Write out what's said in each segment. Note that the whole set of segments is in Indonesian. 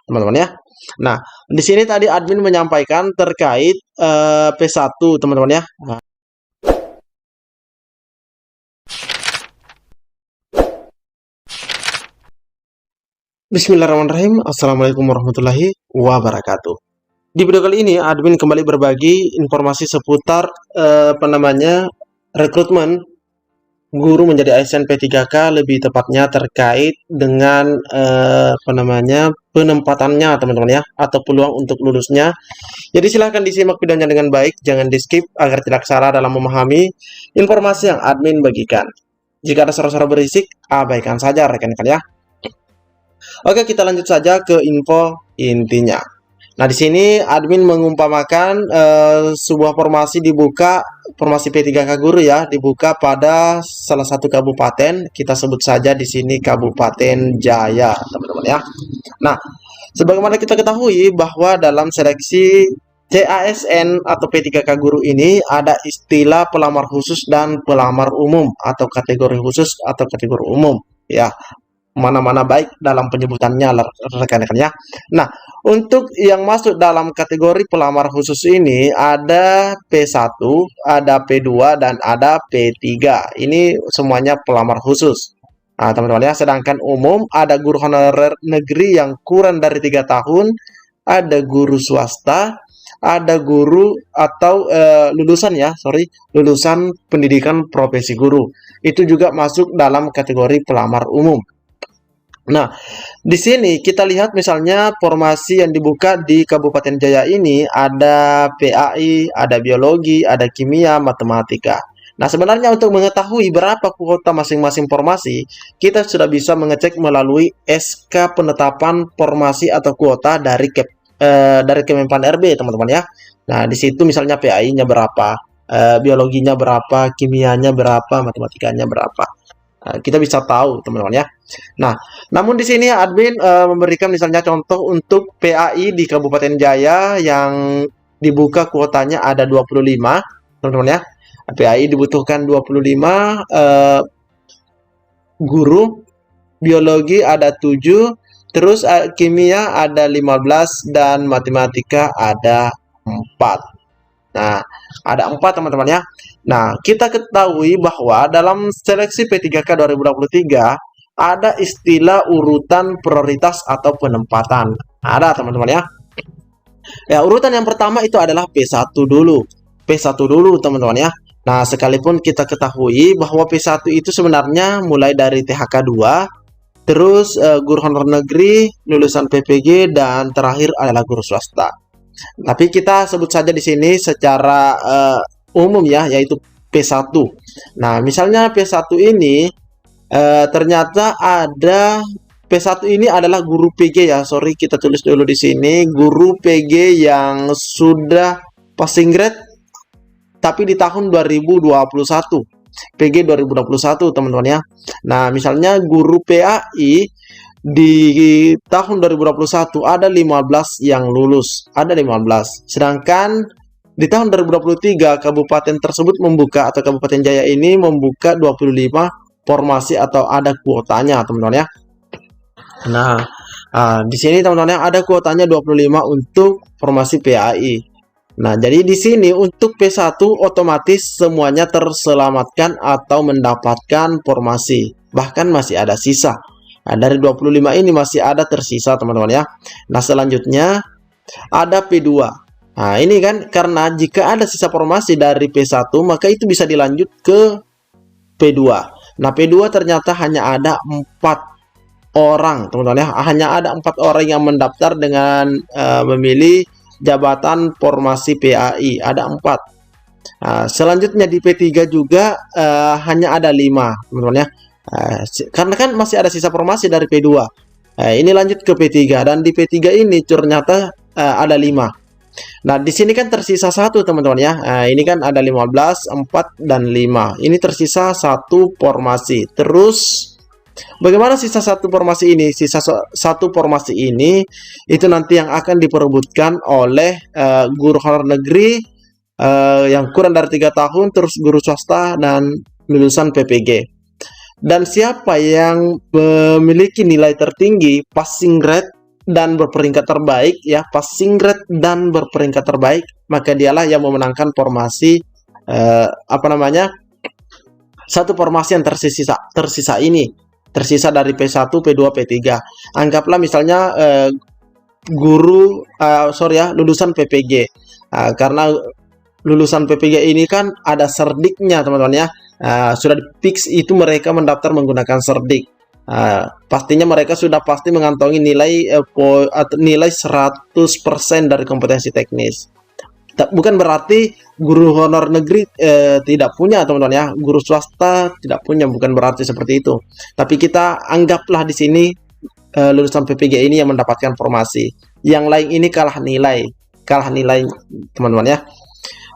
teman-teman ya. Nah, di sini tadi admin menyampaikan terkait P1, teman-teman ya. Nah, Bismillahirrahmanirrahim. Assalamualaikum warahmatullahi wabarakatuh. Di video kali ini, admin kembali berbagi informasi seputar rekrutmen guru menjadi ASN P3K, lebih tepatnya terkait dengan penempatannya, teman-teman ya, atau peluang untuk lulusnya. Jadi silahkan disimak videonya dengan baik, jangan di skip agar tidak salah dalam memahami informasi yang admin bagikan. Jika ada suara-suara berisik, abaikan saja rekan-rekan ya. Oke, kita lanjut saja ke info intinya. Nah, di sini admin mengumpamakan sebuah formasi dibuka, formasi P3K guru ya, dibuka pada salah satu kabupaten. Kita sebut saja di sini Kabupaten Jaya, teman-teman ya. Nah, sebagaimana kita ketahui bahwa dalam seleksi CASN atau P3K guru ini ada istilah pelamar khusus dan pelamar umum atau kategori khusus atau kategori umum ya. Mana-mana baik dalam penyebutannya rekan-rekan ya. Nah, untuk yang masuk dalam kategori pelamar khusus ini ada P1, ada P2 dan ada P3. Ini semuanya pelamar khusus. Nah, teman-teman ya, sedangkan umum ada guru honorer negeri yang kurang dari 3 tahun, ada guru swasta, ada guru atau lulusan pendidikan profesi guru. Itu juga masuk dalam kategori pelamar umum. Nah, di sini kita lihat misalnya formasi yang dibuka di Kabupaten Jaya ini ada PAI, ada biologi, ada kimia, matematika. Nah, sebenarnya untuk mengetahui berapa kuota masing-masing formasi, kita sudah bisa mengecek melalui SK penetapan formasi atau kuota dari Kemenpan RB, teman-teman ya. Nah, di situ misalnya PAI-nya berapa, biologinya berapa, kimianya berapa, matematikanya berapa. Kita bisa tahu, teman-teman ya. Nah, namun di sini admin memberikan misalnya contoh untuk PAI di Kabupaten Jaya yang dibuka kuotanya ada 25, teman-teman ya. PAI dibutuhkan 25 guru, biologi ada 7, terus kimia ada 15 dan matematika ada 4. Nah, ada 4 teman-teman ya. Nah, kita ketahui bahwa dalam seleksi P3K 2023 ada istilah urutan prioritas atau penempatan. Ada teman-teman ya. Ya, urutan yang pertama itu adalah P1 dulu. P1 dulu teman-teman ya. Nah, sekalipun kita ketahui bahwa P1 itu sebenarnya mulai dari THK 2, terus guru honor negeri, lulusan PPG, dan terakhir adalah guru swasta. Tapi kita sebut saja di sini secara umum ya, yaitu P1. Nah, misalnya P1 ini ternyata ada P1 ini adalah guru PG ya. Sorry, kita tulis dulu di sini guru PG yang sudah passing grade tapi di tahun 2021. PG 2021, teman-teman ya. Nah, misalnya guru PAI di tahun 2021 ada 15 yang lulus, ada 15. Sedangkan di tahun 2023 kabupaten tersebut membuka atau Kabupaten Jaya ini membuka 25 formasi atau ada kuotanya, teman-teman ya. Nah, di sini teman-teman ya ada kuotanya 25 untuk formasi PAI. Nah, jadi di sini untuk P1 otomatis semuanya terselamatkan atau mendapatkan formasi. Bahkan masih ada sisa. Nah, dari 25 ini masih ada tersisa, teman-teman ya. Nah, selanjutnya ada P2. Nah, ini kan karena jika ada sisa formasi dari P1, maka itu bisa dilanjut ke P2. Nah, P2 ternyata hanya ada 4 orang, teman-teman ya. Hanya ada 4 orang yang mendaftar dengan memilih jabatan formasi PAI, ada 4. Nah, selanjutnya di P3 juga hanya ada 5, teman-teman ya. Karena kan masih ada sisa formasi dari P2. Ini lanjut ke P3 dan di P3 ini ternyata ada 5. Nah, di sini kan tersisa 1, teman-teman ya. Ini kan ada 15, 4 dan 5. Ini tersisa 1 formasi. Terus bagaimana sisa 1 formasi ini? Sisa 1 formasi ini itu nanti yang akan diperebutkan oleh guru honor negeri yang kurang dari 3 tahun, terus guru swasta dan lulusan PPG. Dan siapa yang memiliki nilai tertinggi passing grade dan berperingkat terbaik ya, passing grade dan berperingkat terbaik, maka dialah yang memenangkan formasi satu formasi yang tersisa ini, tersisa dari P1, P2, P3. Anggaplah misalnya lulusan PPG. Karena lulusan PPG ini kan ada serdiknya teman-teman ya. Sudah fix itu mereka mendaftar menggunakan serdik. Pastinya mereka sudah pasti mengantongi nilai 100% dari kompetensi teknis. Bukan berarti guru honor negeri tidak punya teman-teman ya, guru swasta tidak punya, bukan berarti seperti itu. Tapi kita anggaplah di sini lulusan PPG ini yang mendapatkan formasi, yang lain ini kalah nilai teman-teman ya.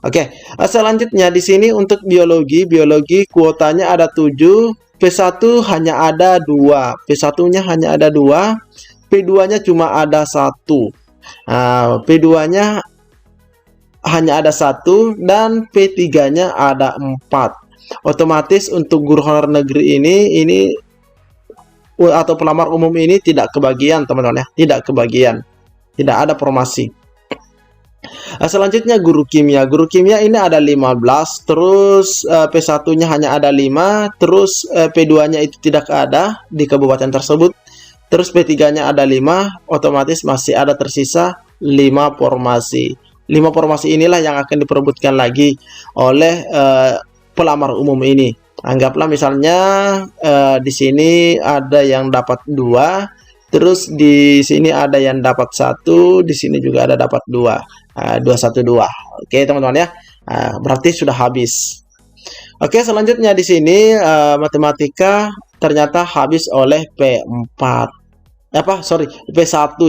Oke, selanjutnya di sini untuk biologi kuotanya ada 7, P1 hanya ada 2, P1-nya hanya ada 2, P2-nya cuma ada 1. P2-nya hanya ada 1 dan P3-nya ada 4. Otomatis untuk guru honor negeri ini atau pelamar umum ini tidak kebagian teman-teman ya, tidak kebagian, tidak ada formasi. Selanjutnya guru kimia ini ada 15, terus P1-nya hanya ada 5, terus P2-nya itu tidak ada di kabupaten tersebut, terus P3-nya ada 5, otomatis masih ada tersisa 5 formasi. 5 formasi inilah yang akan diperebutkan lagi oleh pelamar umum ini. Anggaplah misalnya di sini ada yang dapat 2, terus di sini ada yang dapat 1, di sini juga ada dapat 2. 212. Oke, teman-teman ya. Berarti sudah habis. Oke, selanjutnya di sini matematika ternyata habis oleh P1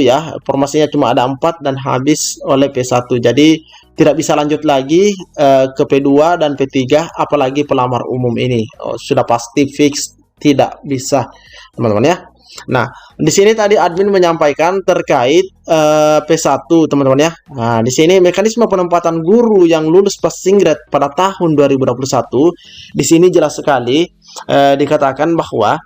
ya. Formasinya cuma ada 4 dan habis oleh P1. Jadi tidak bisa lanjut lagi ke P2 dan P3, apalagi pelamar umum ini. Sudah pasti fix tidak bisa, teman-teman ya. Nah, di sini tadi admin menyampaikan terkait P1, teman-teman ya. Nah, di sini mekanisme penempatan guru yang lulus passing grade pada tahun 2021, di sini jelas sekali dikatakan bahwa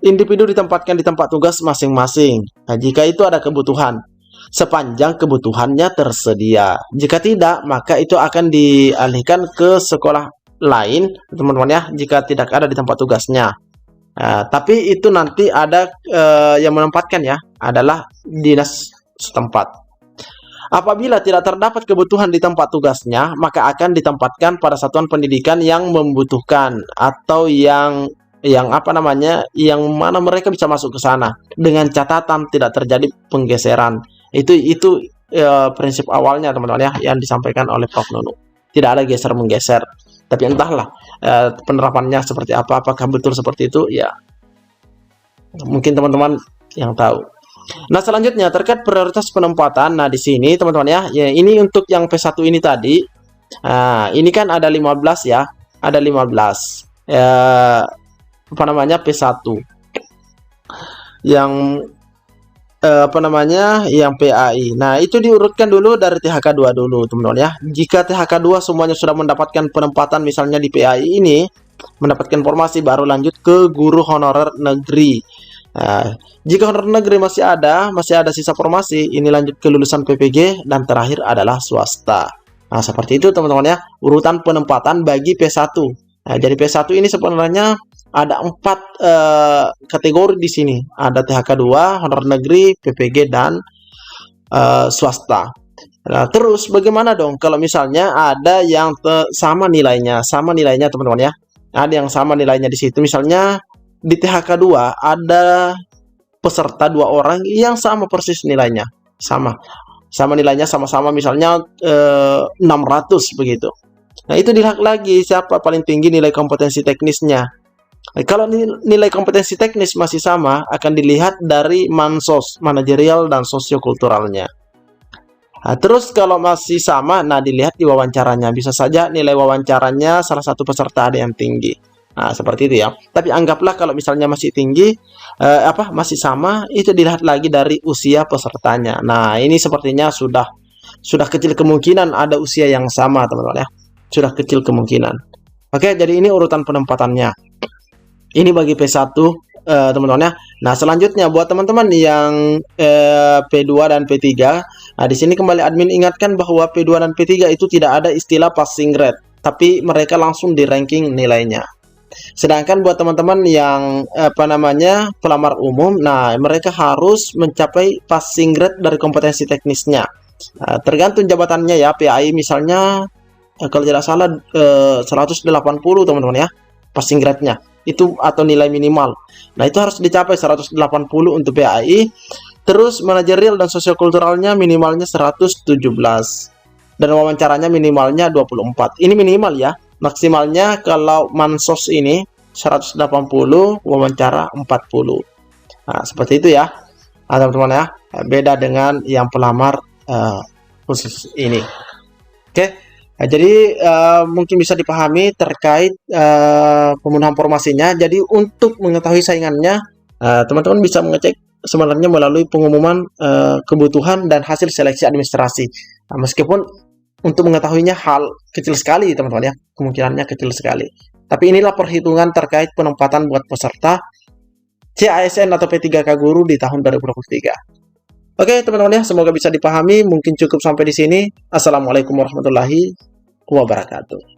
individu ditempatkan di tempat tugas masing-masing. Nah, jika itu ada kebutuhan, sepanjang kebutuhannya tersedia. Jika tidak, maka itu akan dialihkan ke sekolah lain, teman-teman ya, jika tidak ada di tempat tugasnya. Tapi itu nanti ada yang menempatkan ya, adalah dinas setempat. Apabila tidak terdapat kebutuhan di tempat tugasnya, maka akan ditempatkan pada satuan pendidikan yang membutuhkan atau yang mana mereka bisa masuk ke sana dengan catatan tidak terjadi penggeseran. Itu prinsip awalnya teman-teman ya, yang disampaikan oleh Prof. Nunu. Tidak ada geser menggeser. Tapi entahlah penerapannya seperti apa, apakah betul seperti itu ya, mungkin teman-teman yang tahu. Nah, selanjutnya terkait prioritas penempatan. Nah, di sini teman-teman ya, ini untuk yang P1 ini tadi. Ini kan ada 15 ya, ada 15 P1 yang yang PAI. Nah, itu diurutkan dulu dari THK2 dulu, teman-teman ya. Jika THK2 semuanya sudah mendapatkan penempatan, misalnya di PAI ini mendapatkan formasi, baru lanjut ke guru honorer negeri. Jika honorer negeri masih ada sisa formasi, ini lanjut ke lulusan PPG dan terakhir adalah swasta. Nah, seperti itu teman-teman ya, urutan penempatan bagi P1. Nah, jadi P1 ini sebenarnya ada 4 kategori di sini. Ada THK2, honor negeri, PPG, dan swasta. Nah, terus bagaimana dong kalau misalnya ada yang sama nilainya teman-teman ya. Ada yang sama nilainya di situ. Misalnya di THK2 ada peserta 2 orang yang sama persis nilainya. Sama nilainya, sama-sama misalnya 600 begitu. Nah, itu dilihat lagi siapa paling tinggi nilai kompetensi teknisnya. Kalau nilai kompetensi teknis masih sama, akan dilihat dari mansos, manajerial dan sosiokulturalnya. Nah, terus kalau masih sama, nah dilihat di wawancaranya. Bisa saja nilai wawancaranya salah satu peserta ada yang tinggi. Nah, seperti itu ya. Tapi anggaplah kalau misalnya masih tinggi, masih sama, itu dilihat lagi dari usia pesertanya. Nah, ini sepertinya sudah kecil kemungkinan ada usia yang sama, teman-teman ya. Sudah kecil kemungkinan. Oke, jadi ini urutan penempatannya. Ini bagi P1 teman-teman ya. Nah, selanjutnya buat teman-teman yang P2 dan P3, nah di sini kembali admin ingatkan bahwa P2 dan P3 itu tidak ada istilah passing grade, tapi mereka langsung di ranking nilainya. Sedangkan buat teman-teman yang pelamar umum, nah mereka harus mencapai passing grade dari kompetensi teknisnya. Tergantung jabatannya ya, PAI misalnya kalau tidak salah 180 teman-teman ya, passing grade-nya itu atau nilai minimal. Nah, itu harus dicapai 180 untuk PAI. Terus manajerial dan sosiokulturalnya minimalnya 117. Dan wawancaranya minimalnya 24. Ini minimal ya. Maksimalnya kalau mansos ini 180, wawancara 40. Nah, seperti itu ya. Nah, teman-teman ya. Beda dengan yang pelamar khusus ini. Oke. Nah, jadi mungkin bisa dipahami terkait pemenuhan formasinya. Jadi untuk mengetahui saingannya, teman-teman bisa mengecek sebenarnya melalui pengumuman kebutuhan dan hasil seleksi administrasi. Nah, meskipun untuk mengetahuinya hal kecil sekali teman-teman ya, kemungkinannya kecil sekali. Tapi inilah perhitungan terkait penempatan buat peserta CASN atau P3K Guru di tahun 2023. Oke teman-teman ya, semoga bisa dipahami. Mungkin cukup sampai di sini. Assalamualaikum warahmatullahi wabarakatuh.